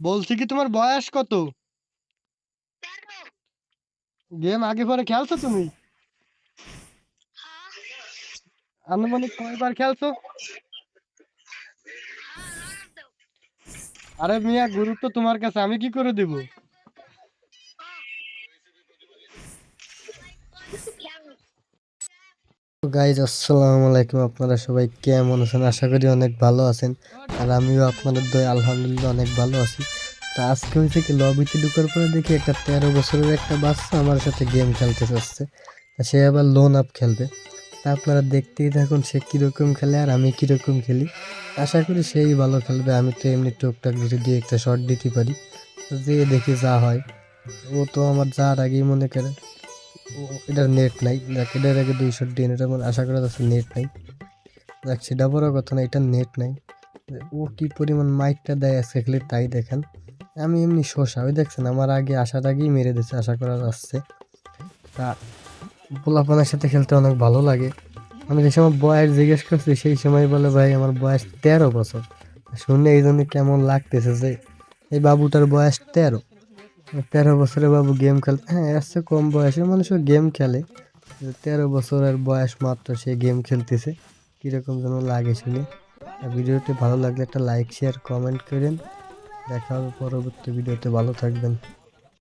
বলছি কি তোমার বয়স কত? গেম আগে পরে খেলছো তুমি? আনুমানিক কয়বার খেলছো? আরে মিয়া, গুরুত্ব তোমার কাছে, আমি কি করে দেব? গাইজ আসসালামু আলাইকুম, আপনারা সবাই কেমন আছেন? আশা করি অনেক ভালো আছেন। আর আমিও আপনাদের দয় আলহামদুলিল্লাহ অনেক ভালো আছি। তো আজকে হয়েছে কি, লবিতে ঢুকার পরে দেখি একটা 13 বছরের একটা বাচ্চা আমার সাথে গেম খেলতে চাচ্ছে। তা সে আবার লোন আপ খেলবে। তা আপনারা দেখতেই থাকুন সে কীরকম খেলে আর আমি কীরকম খেলি। আশা করি সেই ভালো খেলবে, আমি তো এমনি টুকটাক যদি দিয়ে একটা শট দিতে পারি। তো যেয়ে দেখি যা হয়। ও তো আমার যাওয়ার আগেই মনে করে এটার নেট নাই, দেখ এটার আগে 200 দিন, এটা মানে আশা করা যাচ্ছে নেট নাই। দেখ সেটা বড় কথা না, এটার নেট নাই। ও কি পরিমাণ মাইকটা দেয় আজকে খালি তাই দেখেন। আমি এমনি শোষা, ওই দেখছেন আমার আগে আসার আগেই মেরে দিচ্ছে, আশা করা যাচ্ছে। তা পোলাপানের সাথে খেলতে অনেক ভালো লাগে। আমি যে সময় বয়স জিজ্ঞেস করছি সেই সময় বলে ভাই আমার বয়স 13 বছর। শুনে এই জন্য কেমন লাগতেছে যে এই বাবুটার বয়স 13 বছরে বাবু গেম খেলতে, হ্যাঁ আসছে কম বয়সের মানুষও গেম খেলে। 13 বছরের বয়স মাত্র সে গেম খেলতেছে, কিরকম যেন লাগে শুনে। আর ভিডিওটি ভালো লাগলে একটা লাইক শেয়ার কমেন্ট করেন। দেখা হবে পরবর্তী ভিডিওতে, ভালো থাকবেন।